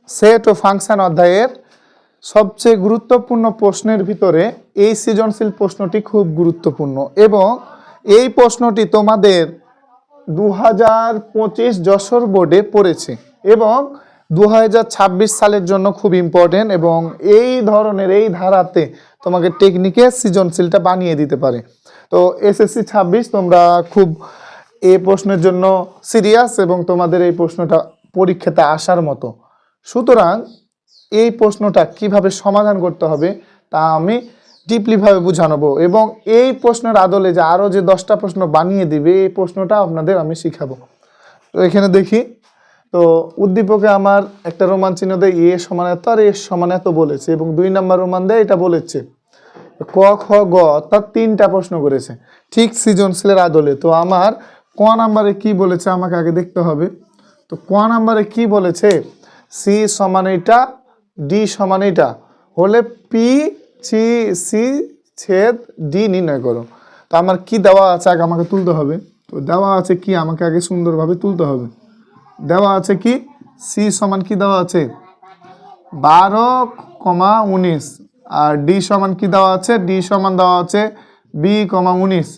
Set ও function অধ্যায়ের সবচেয়ে গুরুত্বপূর্ণ প্রশ্নের ভিতরে এই সৃজনশীল প্রশ্নটি খুব গুরুত্বপূর্ণ এবং এই প্রশ্নটি তোমাদের 2025 যশোর বোর্ডে পড়েছে এবং 2026 সালের জন্য খুব ইম্পর্টেন্ট এবং এই ধরনের এই ধারাতে তোমাকে টেকনিকে সৃজনশীলটা বানিয়ে দিতে পারে। তো এসএসসি 26 তোমরা খুব এই প্রশ্নের জন্য সিরিয়াস এবং তোমাদের এই প্রশ্নটা পরীক্ষাতে আসার মতো। সুতরাং এই প্রশ্নটা কিভাবে সমাধান করতে হবে তা আমি ডিপলিভাবে বুঝানোবো এবং এই প্রশ্নের আদলে যে আরও যে 10টা প্রশ্ন বানিয়ে দিবে এই প্রশ্নটা আপনাদের আমি শিখাবো। তো এখানে দেখি, তো উদ্দীপকে আমার একটা রোমান চিহ্ন দেয় এ সমান এত আর এ সমান এত বলেছে এবং 2 নম্বর রোমান দেয় এটা বলেছে। ক খ গ অর্থাৎ 3টা প্রশ্ন করেছে ঠিক সৃজনশীলের আদলে। তো আমার ক নাম্বারে কি বলেছে আমাকে আগে দেখতে হবে। তো ক নাম্বারে কি বলেছে, সি সমান এইটা ডি সমান এইটা হলে পি সি সি ছেদ ডি নির্ণয় করো। তো আমার কি দেওয়া আছে আগে আমাকে তুলতে হবে। তো দেওয়া আছে কি আমাকে আগে সুন্দরভাবে তুলতে হবে। দেওয়া আছে কি সি সমান কি দেওয়া আছে 12,19 আর ডি সমান কি দেওয়া আছে, ডি সমান দেওয়া আছে 2,19।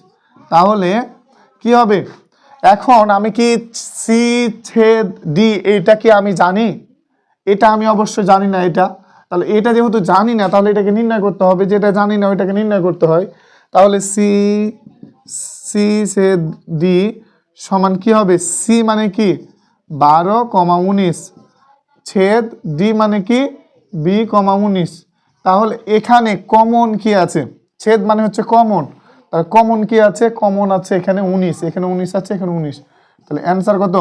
তাহলে কি হবে, এখন আমি কি সি ছেদ ডি এইটা কি আমি জানি? এটা আমি অবশ্যই জানি না এটা। তাহলে এটা যেহেতু জানি না তাহলে এটাকে নির্ণয় করতে হবে, যেটা জানি না ওইটাকে নির্ণয় করতে হয়। তাহলে সি সি ছেদ ডি সমান কি হবে, সি মানে কি 12,19 ছেদ ডি মানে কি 2,19। তাহলে এখানে কমন কি আছে, ছেদ মানে হচ্ছে কমন, তাহলে কমন কি আছে, কমন আছে এখানে 19, এখানে 19 আছে, এখানে 19, তাহলে অ্যান্সার কত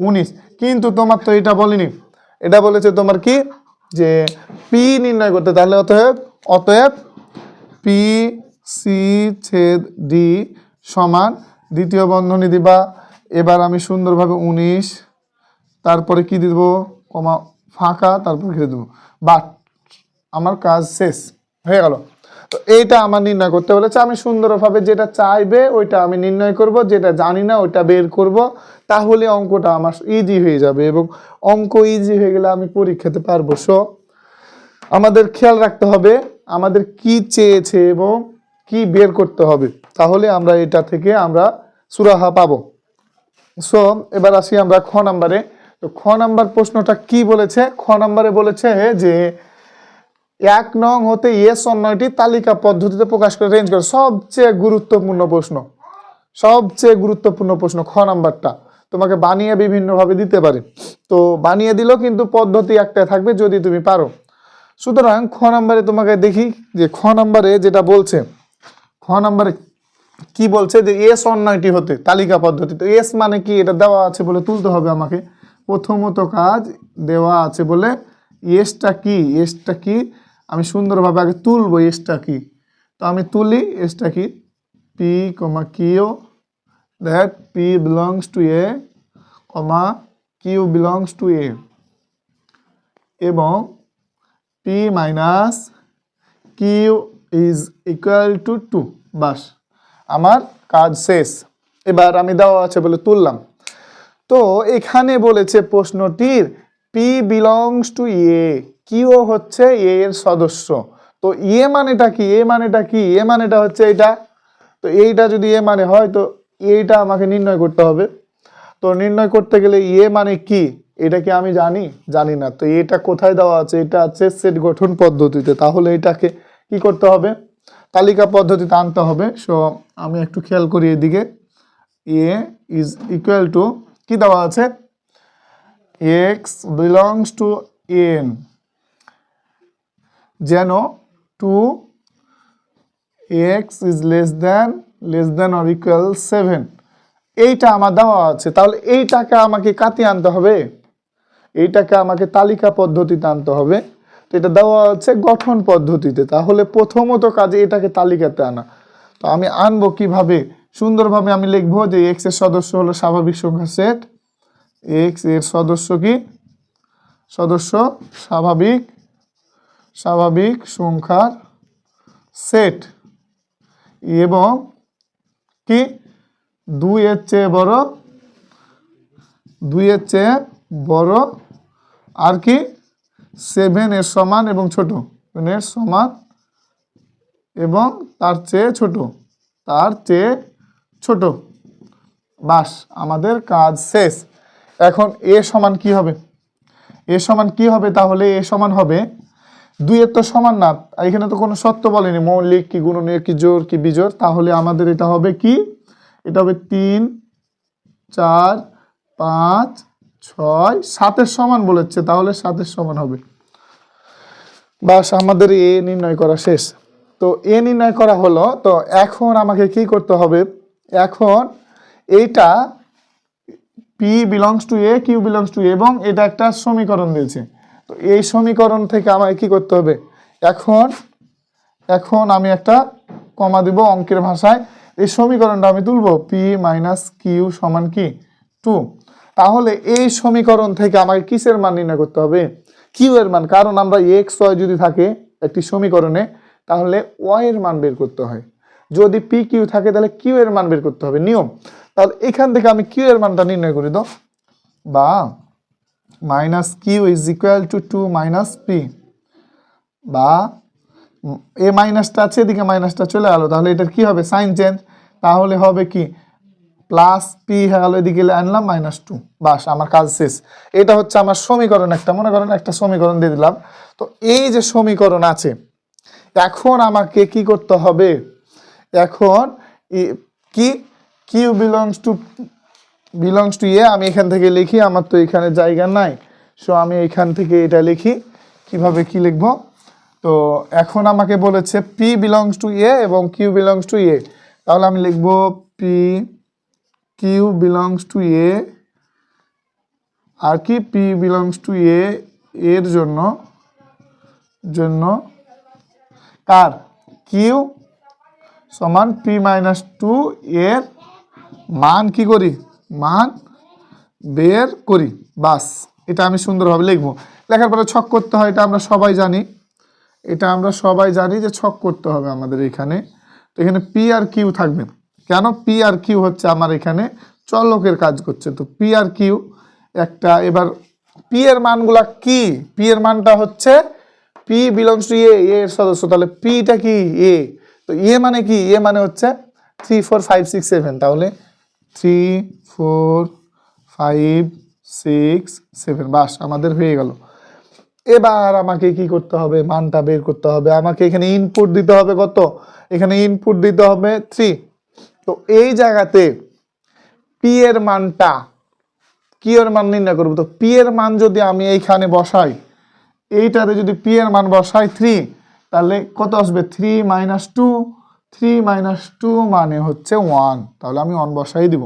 19। কিন্তু তোমার তো এটা বলিনি, এটা বলেছে তোমার কি যে পি নির্ণয় করতে। তাহলে অতএব পি সি ছেদ ডি সমান দ্বিতীয় বন্ধনী দিবা। এবার আমি সুন্দরভাবে 19 তারপরে কি দিব কমা ফাঁকা তারপর লিখে দেবো, বাট আমার কাজ শেষ হয়ে গেল। তো এইটা আমার নির্ণয় করতে বলেছে, আমি সুন্দরভাবে যেটা চাইবে ওইটা আমি নির্ণয় করব, যেটা জানি না ওইটা বের করব, তাহলে অঙ্কটা আমার ইজি হয়ে যাবে এবং অঙ্ক ইজি হয়ে গেলে আমি পরীক্ষাতে পারবো। সো আমাদের খেয়াল রাখতে হবে আমাদের কি চেয়েছে এবং কি বের করতে হবে, তাহলে আমরা এটা থেকে আমরা সুরাহা পাবো। সো এবার আসি আমরা খ নাম্বারে। তো খ নাম্বার প্রশ্নটা কি বলেছে, খ নাম্বারে বলেছে যে 1 নং হতে এস অন্যটি তালিকা পদ্ধতিতে প্রকাশ করে রেঞ্জ করে। সবচেয়ে গুরুত্বপূর্ণ প্রশ্ন, সবচেয়ে গুরুত্বপূর্ণ প্রশ্ন খ নাম্বারটা। তোমাকে বানিয়ে বিভিন্নভাবে দিতে পারে, তো বানিয়ে দিলেও কিন্তু পদ্ধতি একটাই থাকবে যদি তুমি পারো। সুতরাং খ নাম্বারে তোমাকে দেখি যে খ নাম্বারে যেটা বলছে, খ নাম্বারে কি বলছে যে এস অন্যটি হতে তালিকা পদ্ধতি। তো এস মানে কি এটা দেওয়া আছে বলে তুলতে হবে আমাকে। প্রথমত কাজ দেওয়া আছে বলে এসটা কি, এসটা কি আমি সুন্দরভাবে আগে তুলবো, এসটা কি। তো আমি তুলি এসটা কি, p comma q that p belongs to A comma q belongs to A এবং p minus Q is equal to 2। বাস আমার কাজ শেষ। এবার আমি দেওয়া আছে বলে তুললাম। তো এখানে বলেছে প্রশ্নটির p belongs to A, q হচ্ছে এ এর সদস্য। তো এ মানেটা কি, এ মানেটা কি, এ মানেটা হচ্ছে এইটা। তো এইটা যদি এ মানে হয় তো এইটা আমাকে নির্ণয় করতে হবে। তো নির্ণয় করতে গেলে এ মানে কি এটা কি আমি জানি, জানি না। তো এটা কোথায় দেওয়া আছে, এটা আছে সেট গঠন পদ্ধতিতে। তাহলে এটাকে কি করতে হবে, তালিকা পদ্ধতিতে আনতে হবে। সো আমি একটু খেয়াল করি এদিকে, এ ইজ ইকুয়াল টু কি দেওয়া আছে, এক্স বিলংস টু এন যেন 2x is less than or equal 7, এইটা আমার দেওয়া আছে। তাহলে এইটাকে আমাকে কাতে আনতে হবে, এইটাকে আমাকে তালিকা পদ্ধতিতে আনতে হবে। তো এটা দেওয়া আছে গঠন পদ্ধতিতে। তাহলে প্রথমত কাজে এটাকে তালিকাতে আনা। তো আমি আনবো কিভাবে, সুন্দরভাবে আমি লিখবো যে এক্স এর সদস্য হলো স্বাভাবিক সংখ্যা সেট, এক্স এর সদস্য কি সদস্য স্বাভাবিক সংখ্যার সেট এবং কি 2 এর চেয়ে বড় আর কি 7 এর সমান এবং ছোট, 7 এর সমান এবং তার চেয়ে ছোট, তার চেয়ে ছোট। বাস আমাদের কাজ শেষ। এখন এ সমান কি হবে? এ সমান কি হবে? তাহলে এ সমান হবে 2 এর তো সমান না, এখানে তো কোনো সত্য বলেনি, মৌলিক কি গুণনীয়ক কি জোড় কি বিজোড়। তাহলে আমাদের এটা হবে কি? এটা হবে 3 4 5 6 7 এর সমান বলেছে, তাহলে 7 এর সমান হবে। বাস আমাদের এ নির্ণয় করা শেষ। তো এ নির্ণয় করা হলো। তো এখন আমাকে কি করতে হবে? এখন এইটা P belongs to A, Q belongs to, এবং এটা একটা সমীকরণ দিয়েছে। তো এই সমীকরণ থেকে আমাকে কি করতে হবে? এখন আমি একটা কমা দিব অঙ্কের ভাষায়। এই সমীকরণটা আমি তুলব পি মাইনাস কিউ সমান কি 2। তাহলে এই সমীকরণ থেকে আমাকে কিসের মান নির্ণয় করতে হবে? কিউ এর মান। কারণ আমরা এক্স ওয়াই যদি থাকে একটি সমীকরণে, তাহলে ওয়াই এর মান বের করতে হয়। যদি পি কিউ থাকে তাহলে কিউ এর মান বের করতে হবে, নিয়ম। তাহলে এখান থেকে আমি কিউ এর মানটা নির্ণয় করি দাও, বা minus Q is equal to 2 minus P, বা এ মাইনাসটা আছে এদিকে মাইনাসটা চলে গেলো, তাহলে এটার কি হবে? Sign change. তাহলে হবে কি প্লাস পি হয়ে গেল, এদিকে আনলাম -2। বাস আমার কাজ শেষ। এটা হচ্ছে আমার সমীকরণ একটা, মনে করেন একটা সমীকরণ দিয়ে দিলাম। তো এই যে সমীকরণ আছে, এখন আমাকে কি করতে হবে? এখন কি কিউ বিলংস টু এ আমি এখান থেকে লিখি, আমার তো এখানে জায়গা নাই, সো আমি এখান থেকে এটা লিখি। কিভাবে কি লিখবো? তো এখন আমাকে বলেছে পি বিলংস টু এ এবং কিউ বিলংস টু এ, তাহলে আমি লিখবো পি কিউ বিলংস টু এ, আর কি পি বিলংস টু এ এর জন্য কার কিউ সমান পি মাইনাস 2 এর মান কি করি? মান বের করি। বাস এটা আমি সুন্দরভাবে লিখবো। লেখার পরে ছক করতে হয়, এটা আমরা সবাই জানি, যে ছক করতে হবে আমাদের এখানে। তো এখানে পি আর কিউ থাকবে। কেন? পি আর কিউ হচ্ছে আমার এখানে চলকের কাজ করছে। তো পি আর কিউ একটা, এবার পি এর মানগুলা কি? পি এর মানটা হচ্ছে পি বিলংস টু এ এর সদস্য, তাহলে পিটা কি? এ। তো এ মানে কি? এ মানে হচ্ছে 3 4 5 6 7, তাহলে 3 4 5 6 7। বাস আমাদের হয়ে গেল। এবার আমাকে কি করতে হবে? মানটা বের করতে হবে। আমাকে এখানে ইনপুট দিতে হবে কত? এখানে ইনপুট দিতে হবে 3। তো এই জায়গাতে পি এর মানটা, কি এর মান নির্ণয় করবো? তো পি এর মান যদি আমি এইখানে বসাই, এইটাতে যদি পি এর মান বসাই 3, তাহলে কত আসবে? 3 মাইনাস 2, 3 মাইনাস 2 মানে হচ্ছে 1, তাহলে আমি 1 বসাই দিব।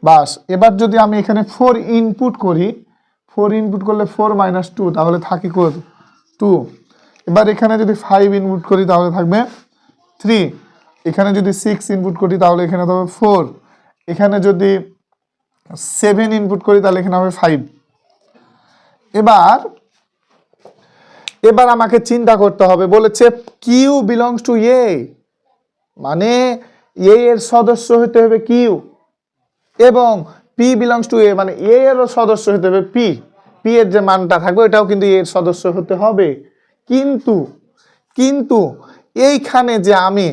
বাস এবার যদি আমি এখানে 4 ইনপুট করি, 4 ইনপুট করলে 4 মাইনাস 2, তাহলে থাকে কত? 2। এবার এখানে যদি 5 ইনপুট করি তাহলে থাকবে 3। এখানে যদি 6 ইনপুট করি তাহলে এখানে থাকবে 4। এখানে যদি 7 ইনপুট করি তাহলে এখানে হবে 5। এবার আমাকে চিন্তা করতে হবে, বলেছে কিউ বিলংস টু এ, মানে এ এর সদস্য হতে হবে কিউ, এবং পি বিলংস টু এ মানে এ এর সদস্য হতে হবে পি। পি এর যে মানটা থাকবে এটাও কিন্তু এর সদস্য হতে হবে। কিন্তু এইখানে যে আমি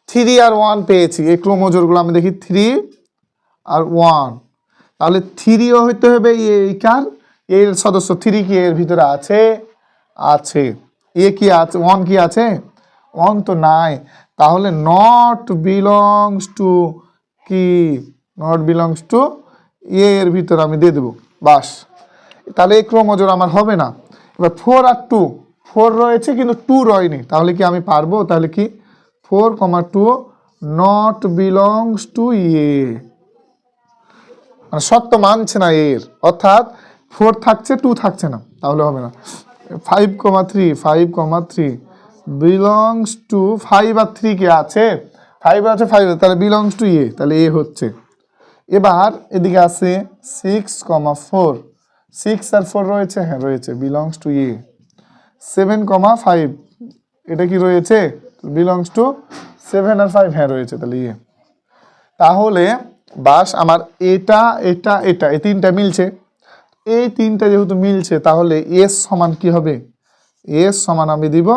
3 আর 1 পেয়েছি, এই ক্রোমোজোরগুলো আমি দেখি 3 আর 1, তাহলে 3ও হইতে হবে এইখান এর সদস্য। 3 কি এর ভিতরে আছে? এ কি আছে? 1 কি আছে? 1 তো নাই। তাহলে নট বিলংস টু কি? নট বিলংস টু এ এর ভিতরে আমি দিয়ে দেবো। বাস তাহলে এই ক্রোমোজোর আমার হবে না। এবার 4 আর 2, 4 রয়েছে কিন্তু 2 রয়নি, তাহলে কি আমি পারবো? তাহলে কি 4, 2 নট বিলংস টু এ, মানে সত্য মানছে না এর, অর্থাৎ 4 থাকছে 2 থাকছে না, তাহলে হবে না। 5, 3 বিলংস টু 5 আর 3 কে আছে? 5 আছে, 5 তাহলে বিলংস টু এ, তাহলে এ হচ্ছে। এবার এদিকে আছে 6, 4, 6 আর 4 রয়েছে, হ্যাঁ রয়েছে, বিলংস টু এ। 7, 5 এটা কি রয়েছে? বিলংস টু 7 আর 5, হ্যাঁ রয়েছে, তাহলে এ। তাহলে বাস আমার এটা এই তিনটা মিলছে। এই তিনটা যেহেতু মিলছে তাহলে এস সমান কি হবে, এস সমান আমি দিব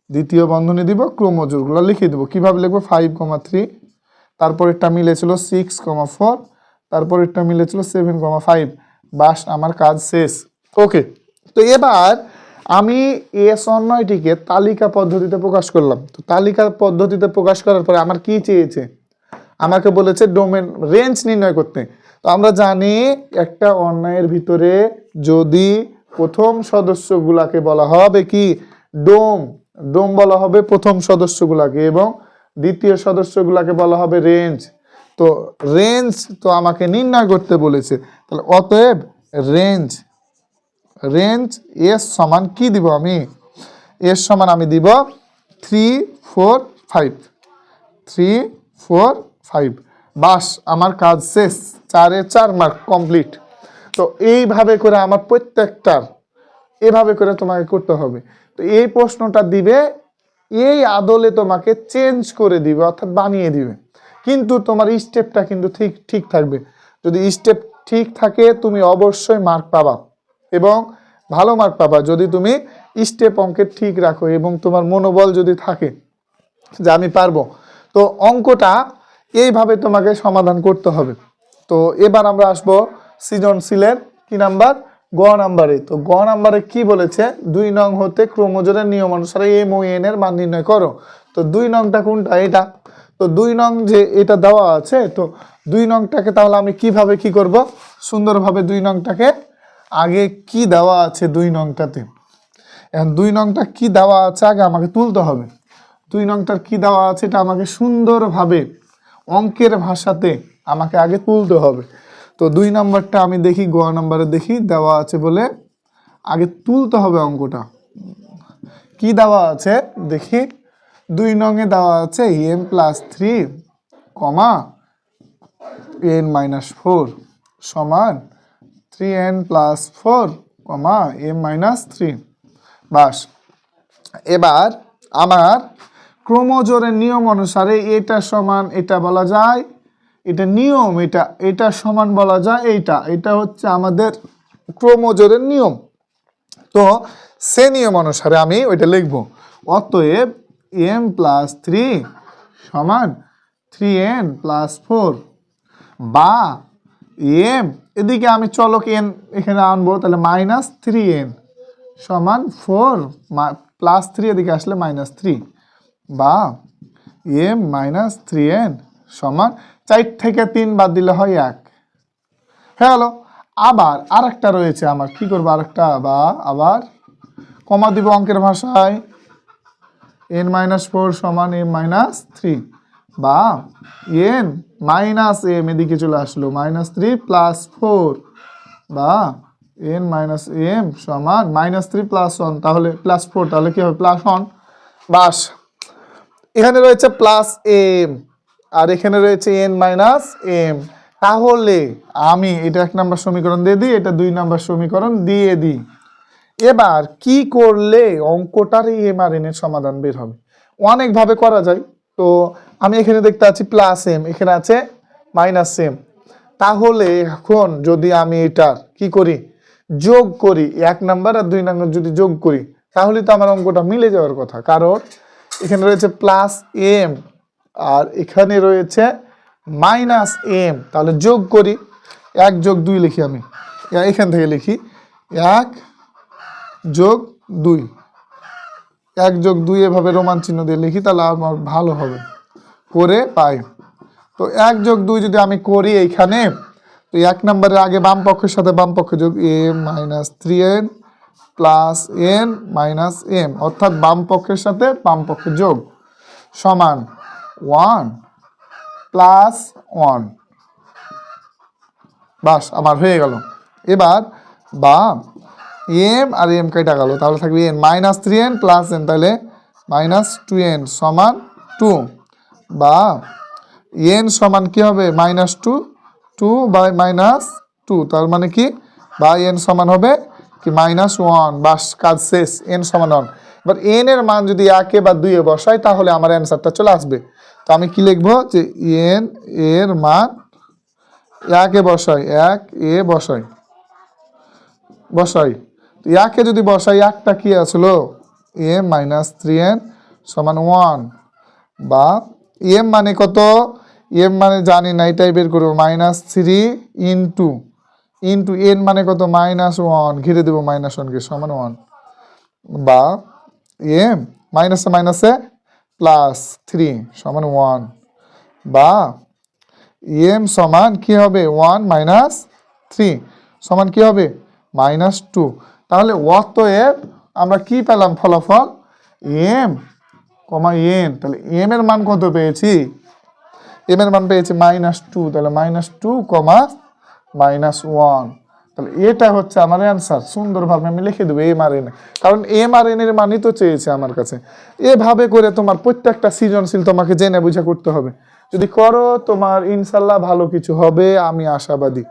দ্বিতীয় বন্ধনী দিব ক্রমজোড়গুলো লিখে দেবো। কিভাবে লিখবো, 5,3, তারপরেরটা মিলেছিল 6,4, তারপরেরটা মিলেছিল 7,5। বাস আমার কাজ শেষ। ওকে, তো এবার আমি এস অন্যয়টিকে তালিকা পদ্ধতিতে প্রকাশ করলাম। তো তালিকা পদ্ধতিতে প্রকাশ করার পরে আমার কি চেয়েছে, আমাকে বলেছে ডোমেন রেঞ্জ নির্ণয় করতে। তো আমরা জানি একটা অন্যায়ের ভিতরে যদি প্রথম সদস্যগুলাকে বলা হবে কি ডোম, ডোম বলা হবে প্রথম সদস্যগুলাকে, এবং দ্বিতীয় সদস্যগুলাকে বলা হবে রেঞ্জ। তো রেঞ্জ তো আমাকে নির্ণয় করতে বলেছে, তাহলে অতএব রেঞ্জ, রেঞ্জ এস সমান কি দিব, আমি এস সমান আমি দিব 3, 4, 5, 3, 4, 5। বাস আমার কাজ শেষ, 4-এ 4 মার্ক কমপ্লিট। তো এইভাবে করে আমার প্রত্যেকটার এভাবে করে তোমাকে করতে হবে। তো এই প্রশ্নটা দিবে, এই আদলে তোমাকে চেঞ্জ করে দিবে অর্থাৎ বানিয়ে দিবে, কিন্তু তোমার স্টেপটা কিন্তু ঠিক ঠিক থাকবে। যদি স্টেপ ঠিক থাকে তুমি অবশ্যই মার্ক পাবা এবং ভালো মার্ক পাবা, যদি তুমি স্টেপ অঙ্কের ঠিক রাখো এবং তোমার মনোবল যদি থাকে যে আমি পারবো। তো অঙ্কটা এইভাবে তোমাকে সমাধান করতে হবে। তো এবার আমরা আসবো সৃজনশীলের কি নাম্বার, গ নাম্বারে। তো গ নাম্বারে কি বলেছে, 2 নং হতে ক্রমজোড়ের নিয়ম অনুসারে এম ও এন এর মান নির্ণয় করো। তো 2 নংটা কোনটা, এটা। তো 2 নং যে এটা দেওয়া আছে, তো 2 নংটাকে তাহলে আমি কিভাবে কি করব, সুন্দরভাবে 2 নংটাকে আগে কি দেওয়া আছে 2 নংটাতে, এখন 2 নংটা কি দেওয়া আছে আগে আমাকে তুলতে হবে। 2 নংটার কি দেওয়া আছে এটা আমাকে সুন্দরভাবে অঙ্কের ভাষাতে আমাকে আগে তুলতে হবে। তো 2 নম্বরটা আমি দেখি, গ নম্বরে দেখি দেওয়া আছে বলে আগে তুলতে হবে অঙ্কটা। কি দেওয়া আছে দেখি, 2 নংয়ে দেওয়া আছে m+3, n-4 সমান 3n+4, m-3। বাস এবার আমার ক্রমজোড়ের নিয়ম অনুসারে এটা সমান এটা বলা যায়, এটা নিয়ম, এটা সমান বলা যায় এইটা, এটা হচ্ছে আমাদের ক্রমজোড়ের নিয়ম। তো সে নিয়ম অনুসারে আমি ওইটা লিখব। অতএব m+3 সমান 3n+4 বা m, এদিকে আমি চলক n এখানে আনবো, তাহলে -3n সমান 4 +3 এদিকে আসলে -3 বা m-3n সমান 4 থেকে 3 বাদ দিলে হয় 1 হয়ে গেল। আবার আরেকটা রয়েছে আমার, কি করবো আরেকটা, বা আবার কমা দিব অঙ্কের ভাষায়, n-4 সমান m-3 বা n-m এদিকে চলে আসলো -3 + 4 বা n-m সমান -3 + 1, তাহলে +4, তাহলে কি হবে +1। বাস এখানে রয়েছে +m আর এখানে রয়েছে n-m, তাহলে আমি এটা 1 নম্বর সমীকরণ দিয়ে দিই, এটা 2 নম্বর সমীকরণ দিয়ে দিই। এবার কি করলে অঙ্কটার এম আর এন এর সমাধান বের হবে, অনেকভাবে করা যায়। তো আমি এখানে দেখতে পাচ্ছি +m, এখানে আছে -m, তাহলে এখন যদি আমি এটার কি করি, যোগ করি, 1 নাম্বার আর 2 নাম্বার যদি যোগ করি তাহলে তো আমার অঙ্কটা মিলে যাওয়ার কথা, কারণ এখানে রয়েছে +m আর এখানে রয়েছে -m, তাহলে যোগ করি, 1 + 2 লিখি, আমি এখান থেকে লিখি 1 + 2, 1 + 2 এভাবে রোমান চিহ্ন দিয়ে লিখি, তাহলে আমার ভালো হবে, করে পাই। তো 1 + 2 যদি আমি করি এইখানে, তো 1 নম্বরের আগে বাম পক্ষের সাথে বাম পক্ষে যোগ, m-3n + n-m, অর্থাৎ বাম পক্ষের সাথে বাম পক্ষে যোগ সমান 1 + 1। বাস আমার হয়ে গেল। এবার বা m আর m কেটে গেল, তাহলে থাকবে n -3n + n, তাহলে -2n সমান 2 বা n সমান কি হবে -2, 2/-2, তার মানে কি বা n সমান হবে কি -1। বাস কাজ শেষ, n সমান 1। এবার n এর মান যদি 1 বা 2 বসাই তাহলে আমার অ্যান্সারটা চলে আসবে। তো আমি কি লিখবো যে n এর মান 1 বসাই, 1 বসাই, বসাই, তো একে যদি বসাই, একটা কি আসলো এম মাইনাস 3n সমান 1, বা এম মানে কত, এম মানে জানি না, এটাই বের করবো -3 ইন্টু ইন্টু এন মানে কত -1, ঘিরে দেবো -1কে সমান 1, বা এম মাইনাসে মাইনাসে +3 সমান 1, বা এম সমান কি হবে 1 - 3 সমান কি হবে -2। তাহলে অতএব আমরা কি পেলাম ফলাফল, এম কমা এন, তাহলে এম এর মান কত পেয়েছি, এম এর মান পেয়েছি -2, তাহলে -2 কমা -1, তাহলে এটা হচ্ছে আমার অ্যান্সার। সুন্দরভাবে আমি লিখে দেবো এম আর এন, কারণ এম আর এন এর মানই তো চেয়েছে আমার কাছে। এভাবে করে তোমার প্রত্যেকটা সৃজনশীল তোমাকে জেনে বুঝে করতে হবে। যদি করো তোমার ইনশাল্লাহ ভালো কিছু হবে, আমি আশাবাদী।